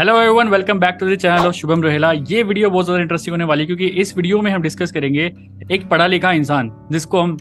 Hello everyone, welcome back to the channel of Shubham Rohela. ये video बहुत ज़्यादा इंटरेस्टिंग होने वाली है क्योंकि इस वीडियो में हम डिस्कस करेंगे एक पढ़ा लिखा इंसान जिसको हम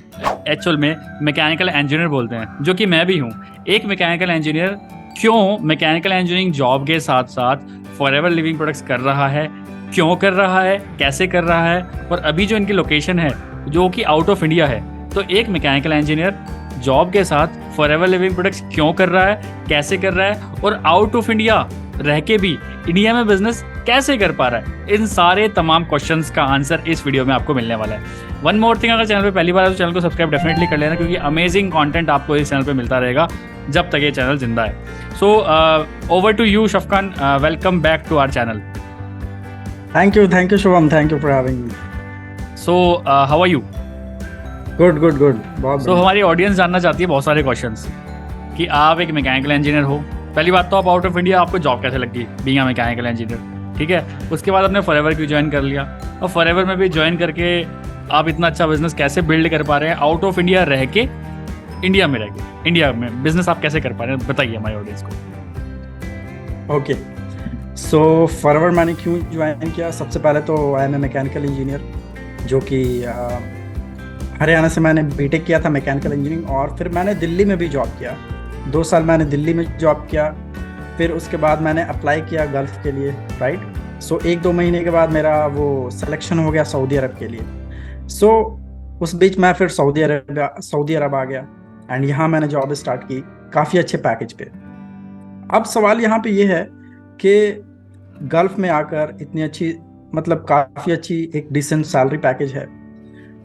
एक्चुअल में मैकेनिकल इंजीनियर बोलते हैं, जो कि मैं भी हूँ। एक मैकेनिकल इंजीनियर क्यों मैकेनिकल इंजीनियरिंग जॉब के साथ साथ फॉरएवर लिविंग प्रोडक्ट्स कर रहा है, क्यों कर रहा है, कैसे कर रहा है, और अभी जो इनकी लोकेशन है जो कि आउट ऑफ इंडिया है। तो एक मैकेनिकल इंजीनियर जॉब के साथ फॉरएवर लिविंग प्रोडक्ट्स क्यों कर रहा है, कैसे कर रहा है, और आउट ऑफ इंडिया रह के भी इंडिया में बिजनेस कैसे कर पा रहा है, इन सारे तमाम क्वेश्चंस का आंसर इस वीडियो में आपको मिलने वाला है। वन मोर थिंग, अगर चैनल पे पहली बार है तो चैनल को सब्सक्राइब डेफिनेटली कर लेना, क्योंकि अमेजिंग कंटेंट आपको इस चैनल पे मिलता रहेगा जब तक ये चैनल जिंदा है। So over to you Shafkan, welcome back to our channel. Thank you, Shubham. Thank you for having me. So how are you? Good. बहुत सो हमारी ऑडियंस जानना चाहती है बहुत सारे क्वेश्चंस कि आप एक मैकेनिकल इंजीनियर हो। पहली बात तो आप आउट ऑफ इंडिया, आपको जॉब कैसे लगी बीइंग अ मैकेनिकल इंजीनियर, ठीक है। उसके बाद आपने फॉरएवर क्यों ज्वाइन कर लिया, और फॉरएवर में भी ज्वाइन करके आप इतना अच्छा बिजनेस कैसे बिल्ड कर पा रहे हैं आउट ऑफ इंडिया रह के, इंडिया में रह के। इंडिया में बिजनेस आप कैसे कर पा रहे हैं, बताइए हमारी ऑडियंस को। ओके, सो फॉरएवर मैंने क्यों ज्वाइन किया? सबसे पहले तो I am a mechanical engineer, जो कि हरियाणा से मैंने बीटेक किया था मैकेनिकल इंजीनियरिंग, और फिर मैंने दिल्ली में भी जॉब किया। 2 साल मैंने दिल्ली में जॉब किया। फिर उसके बाद मैंने अप्लाई किया गल्फ़ के लिए, राइट। सो 1-2 महीने के बाद मेरा वो सिलेक्शन हो गया सऊदी अरब के लिए। सो उस बीच मैं फिर सऊदी अरब आ गया, एंड यहाँ मैंने जॉब स्टार्ट की काफ़ी अच्छे पैकेज पे। अब सवाल यहाँ पे ये है कि गल्फ़ में आकर इतनी अच्छी, मतलब काफ़ी अच्छी एक डिसेंट सैलरी पैकेज है।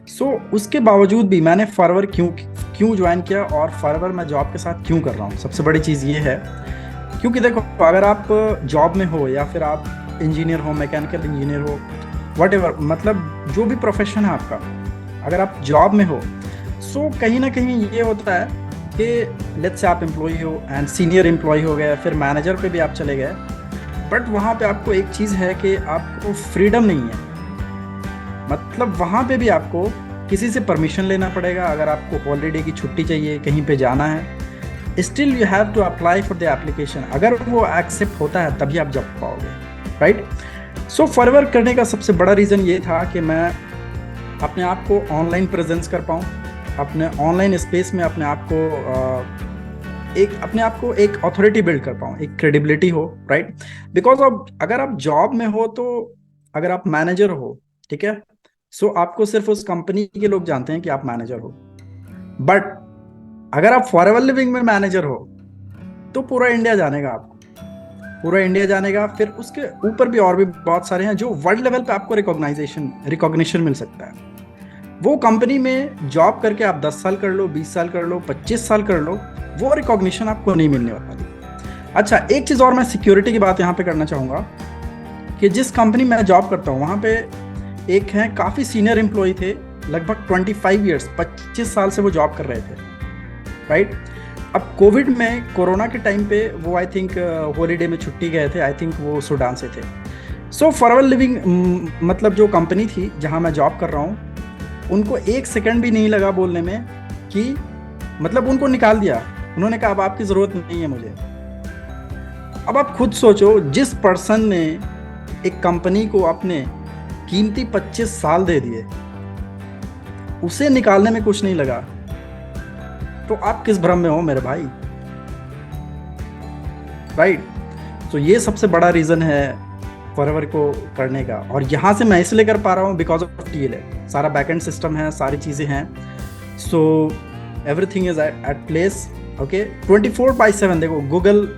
सो उसके बावजूद भी मैंने फॉरएवर क्यों ज्वाइन किया, और फॉरएवर मैं जॉब के साथ क्यों कर रहा हूँ। सबसे बड़ी चीज़ ये है क्योंकि देखो, अगर आप जॉब में हो या फिर आप इंजीनियर हो, मैकेनिकल इंजीनियर हो, व्हाटएवर, मतलब जो भी प्रोफेशन है आपका, अगर आप जॉब में हो, सो कहीं ना कहीं ये होता है कि लेट्स से आप एम्प्लॉई हो एंड सीनियर एम्प्लॉई हो गए, फिर मैनेजर पे भी आप चले गए, बट वहाँ पे आपको एक चीज़ है कि आपको फ्रीडम नहीं है। मतलब वहाँ पे भी आपको किसी से परमिशन लेना पड़ेगा। अगर आपको हॉलीडे की छुट्टी चाहिए, कहीं पे जाना है, still you have to apply for the application. अगर वो एक्सेप्ट होता है तभी आप जा पाओगे, राइट। सो फॉरएवर करने का सबसे बड़ा रीज़न ये था कि मैं अपने आप को ऑनलाइन प्रेजेंस कर पाऊँ, अपने ऑनलाइन स्पेस में अपने आप को एक अथॉरिटी बिल्ड कर पाऊँ, एक क्रेडिबिलिटी हो, राइट। बिकॉज अब अगर आप जॉब में हो, तो अगर आप मैनेजर हो, ठीक है, सो आपको सिर्फ उस कंपनी के लोग जानते हैं कि आप मैनेजर हो। बट अगर आप फॉरएवर लिविंग में मैनेजर हो तो पूरा इंडिया जानेगा आपको, पूरा इंडिया जानेगा। फिर उसके ऊपर भी और भी बहुत सारे हैं जो वर्ल्ड लेवल पे आपको रिकॉग्निशन मिल सकता है। वो कंपनी में जॉब करके आप 10 साल कर लो, 20 साल कर लो, 25 साल कर लो, वो रिकॉग्निशन आपको नहीं मिलने वाली। अच्छा, एक चीज़ और मैं सिक्योरिटी की बात यहाँ पे करना चाहूँगा कि जिस कंपनी में जॉब करता हूँ वहाँ पे एक हैं, काफ़ी सीनियर एम्प्लॉय थे, लगभग 25 ईयर्स, 25 साल से वो जॉब कर रहे थे, राइट। अब कोविड में, कोरोना के टाइम पे वो आई थिंक हॉलीडे में छुट्टी गए थे, आई थिंक वो सूडान से थे। सो फॉरएवर लिविंग, मतलब जो कंपनी थी जहाँ मैं जॉब कर रहा हूँ, उनको 1 सेकंड भी नहीं लगा बोलने में कि, मतलब उनको निकाल दिया। उन्होंने कहा अब आपकी ज़रूरत नहीं है मुझे। अब आप खुद सोचो, जिस पर्सन ने एक कंपनी को अपने कीमती 25 साल दे दिए, उसे निकालने में कुछ नहीं लगा, तो आप किस भ्रम में हो मेरे भाई, राइट। तो ये सबसे बड़ा रीज़न है फॉरएवर को करने का। और यहाँ से मैं इसलिए कर पा रहा हूँ बिकॉज ऑफ टीएलए। सारा बैकएंड सिस्टम है, सारी चीज़ें हैं, so everything is at place, okay. 24/7 देखो, गूगल,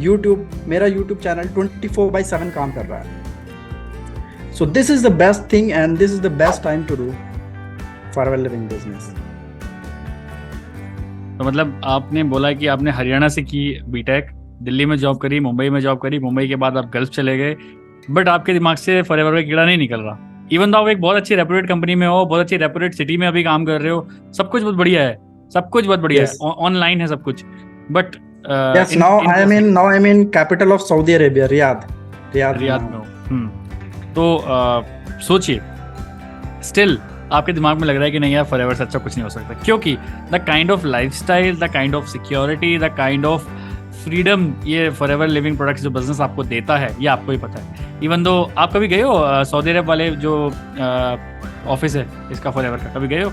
यूट्यूब, मेरा यूट्यूब चैनल 24/7 काम कर रहा है। So this is the best thing and this is the best time to do forever living business. तो मतलब आपने बोला कि आपने हरियाणा से की बीटेक, दिल्ली में जॉब करी, मुंबई में जॉब करी, मुंबई के बाद आप गल्फ चले गए, बट आपके दिमाग से फॉरएवर का कीड़ा नहीं निकल रहा। इवन तो आप एक बहुत अच्छी रेपुटेड कंपनी में हो, बहुत अच्छी रेपुटेड सिटी में अभी काम कर रहे हो, सब कुछ बहुत बढ़िया है, सब कुछ बहुत बढ़िया है, ऑनलाइन है सब कुछ, but yes, now I'm in capital of Saudi Arabia, Riyadh में हो। तो सोचिए, स्टिल आपके दिमाग में लग रहा है कि नहीं यार, फॉरएवर से अच्छा कुछ नहीं हो सकता, क्योंकि the kind of lifestyle, the kind of security, the kind of freedom ये फॉरएवर लिविंग प्रोडक्ट्स जो बिजनेस आपको देता है ये आपको ही पता है। इवन दो आप कभी गए हो सऊदी अरब वाले जो ऑफिस है इसका फॉरएवर का, कभी गए हो?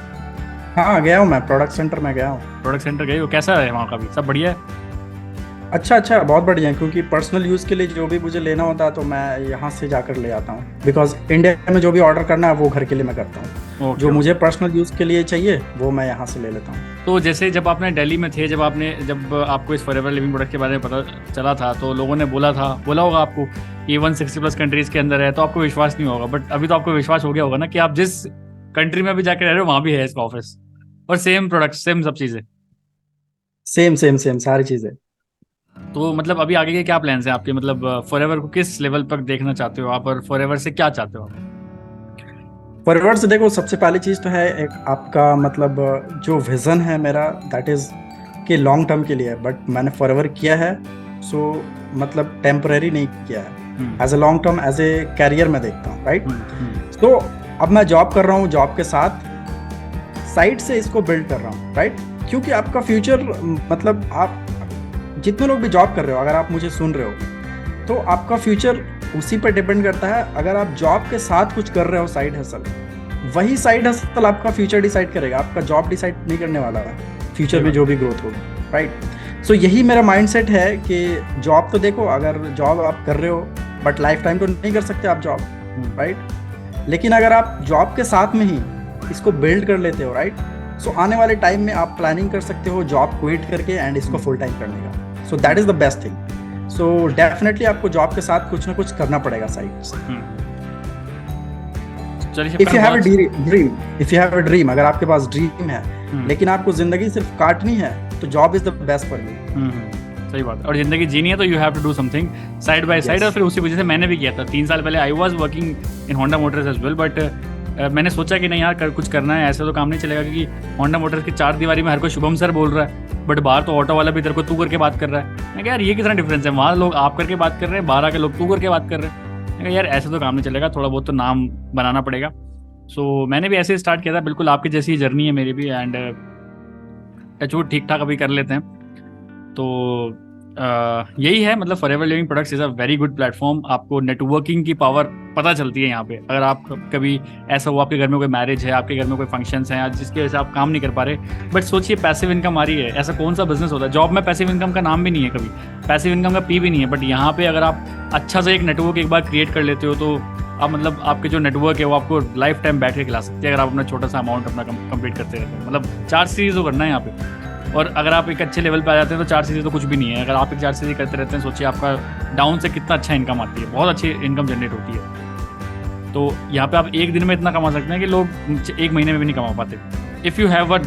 हाँ गया हूँ, मैं प्रोडक्ट सेंटर में गया हूँ। प्रोडक्ट सेंटर गए हो, कैसा है वहाँ का भी? सब बढ़िया है? अच्छा, बहुत बढ़िया है, क्योंकि पर्सनल यूज़ के लिए जो भी मुझे लेना होता है तो मैं यहाँ से जाकर ले आता हूँ, बिकॉज इंडिया में जो भी ऑर्डर करना है वो घर के लिए मैं करता हूँ। जो मुझे पर्सनल यूज़ के लिए चाहिए वो मैं यहाँ से ले लेता हूँ। तो जैसे जब आपने दिल्ली में थे, जब आपको इस फॉरएवर लिविंग प्रोडक्ट के बारे में पता चला था तो लोगों ने बोला होगा आपको कि 160+ कंट्रीज़ के अंदर है, तो आपको विश्वास नहीं होगा, बट अभी तो आपको विश्वास हो गया होगा ना कि आप जिस कंट्री में भी जाकर रह रहे हो वहाँ भी है इसका ऑफिस, और सेम प्रोडक्ट, सेम सब चीज़ें, सेम सारी चीज़ें। तो मतलब अभी आगे के क्या प्लान्स हैं आपके? मतलब फॉरएवर को किस लेवल पर देखना चाहते हो आप, और फॉरएवर से क्या चाहते हो आप? फॉरएवर से देखो, सबसे पहली चीज़ तो है एक आपका मतलब जो विज़न है मेरा, दैट इज़ कि लॉन्ग टर्म के लिए है, बट मैंने फॉरएवर किया है सो मतलब टेम्परेरी नहीं किया है, as a long term, as a career में देखता हूँ, राइट। तो अब मैं जॉब कर रहा हूँ, जॉब के साथ साइड से इसको बिल्ड कर रहा हूँ, राइट, क्योंकि आपका फ्यूचर मतलब आप जितने लोग भी जॉब कर रहे हो, अगर आप मुझे सुन रहे हो तो आपका फ्यूचर उसी पर डिपेंड करता है। अगर आप जॉब के साथ कुछ कर रहे हो साइड हसल, वही साइड हसल आपका फ्यूचर डिसाइड करेगा, आपका जॉब डिसाइड नहीं करने वाला है फ्यूचर में जो भी ग्रोथ होगी, राइट। सो यही मेरा माइंडसेट है कि जॉब तो देखो, अगर जॉब आप कर रहे हो बट लाइफ टाइम तो नहीं कर सकते आप जॉब, राइट, लेकिन अगर आप जॉब के साथ में ही इसको बिल्ड कर लेते हो, राइट, सो आने वाले टाइम में आप प्लानिंग कर सकते हो जॉब क्विट करके एंड इसको फुल टाइम करने का। So that is the best thing. So definitely आपको जॉब के साथ कुछ ना कुछ करना पड़ेगा साइड से। If you have a dream, अगर आपके पास ड्रीम है लेकिन आपको जिंदगी सिर्फ काटनी है तो job is the best for you. सही बात। और जिंदगी जीनी है तो you have to do something side by side. और फिर उसी वजह से मैंने भी किया था 3 साल पहले। I was working in Honda Motors as well, but मैंने सोचा कि नहीं यार कुछ करना है, ऐसे तो काम नहीं चलेगा, क्योंकि होंडा मोटर्स की 4 दीवारी में हर कोई शुभम सर बोल रहा है, बट बाहर तो ऑटो वाला भी तेरे को तू करके बात कर रहा है। मैं कहा यार ये कितना डिफरेंस है, वहाँ लोग आप करके बात कर रहे हैं, बाहर आके लोग तू करके बात कर रहे हैं। मैं कहा यार ऐसे तो काम नहीं चलेगा, थोड़ा बहुत तो नाम बनाना पड़ेगा। सो मैंने भी ऐसे ही स्टार्ट किया था, बिल्कुल आपकी जैसी जर्नी है मेरी भी, एंड टचवुड ठीक ठाक अभी कर लेते हैं। तो यही है, मतलब forever Living products is a very good platform. आपको नेटवर्किंग की पावर पता चलती है यहाँ पे। अगर आप कभी ऐसा हो आपके घर में कोई मैरिज है, आपके घर में कोई फंक्शंस हैं जिसकी वजह से आप काम नहीं कर पा रहे, बट सोचिए पैसिव इनकम आ रही है। ऐसा कौन सा बिजनेस होता है, जॉब में पैसिव इनकम का नाम भी नहीं है, कभी पैसिव इनकम का पी भी नहीं है, बट यहाँ पे अगर आप अच्छा सा एक नेटवर्क एक बार क्रिएट कर लेते हो तो आप मतलब आपके जो नेटवर्क है वो आपको लाइफ टाइम बैठ के खिला सकते हैं, अगर आप अपना छोटा सा अमाउंट अपना कंप्लीट करते रहते हैं। मतलब 4 सीरीज तो करना है यहाँ पे, और अगर आप एक अच्छे लेवल पे आ जाते हैं तो 4 सीरीज तो कुछ भी नहीं है। अगर आप एक 4 सीरीज करते रहते हैं, सोचिए आपका डाउन से कितना अच्छा इनकम आती है, बहुत अच्छी इनकम जनरेट होती है। तो यहाँ पे आप एक दिन में इतना कमा सकते हैं कि लोग 1 महीने में भी नहीं कमा पाते। If you have a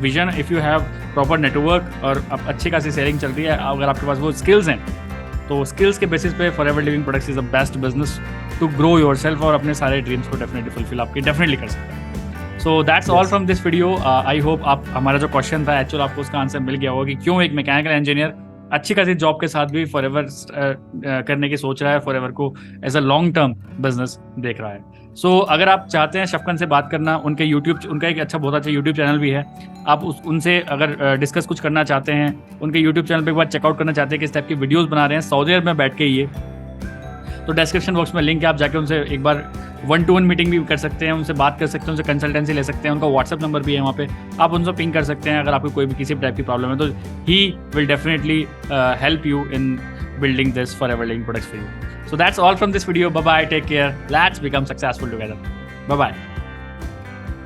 vision, if you have proper network और अब अच्छी खासी सेलिंग चल रही है, अगर आपके पास वो स्किल्स हैं, तो स्किल्स के बेसिस पे Forever Living Products is the best business to grow yourself और अपने सारे ड्रीम्स को डेफिनेटली फुलफिल आपके डेफिनेटली कर सकते हैं। सो that's all from this video. I hope आप हमारा जो क्वेश्चन था एक्चुअल आपको उसका आंसर मिल गया होगा कि क्यों एक मैकेनिकल इंजीनियर अच्छी खासी जॉब के साथ भी फॉरएवर करने की सोच रहा है, फॉरएवर को as a long term business देख रहा है। सो अगर आप चाहते हैं शफकन से बात करना, उनका एक बहुत अच्छा यूट्यूब चैनल भी है, आप उनसे अगर डिस्कस कुछ करना चाहते हैं, उनके यूट्यूब चैनल पर एक बार चेकआउट करना चाहते हैं किस टाइप की वीडियोज़ बना रहे हैं सऊदी अरब में बैठ के, ये तो डिस्क्रिप्शन बॉक्स में लिंक है, आप जाके उनसे एक बार 1-to-1 मीटिंग भी कर सकते हैं, उनसे बात कर सकते हैं, उनसे कंसल्टेंसी ले सकते हैं। उनका व्हाट्सएप नंबर भी है वहाँ पे, आप उनसे पिंग कर सकते हैं अगर आपको कोई भी किसी भी टाइप की प्रॉब्लम है, तो he will definitely help you in building this Forever Living Products for you. So that's all from this video. Bye bye, take care, let's become successful together. Bye bye.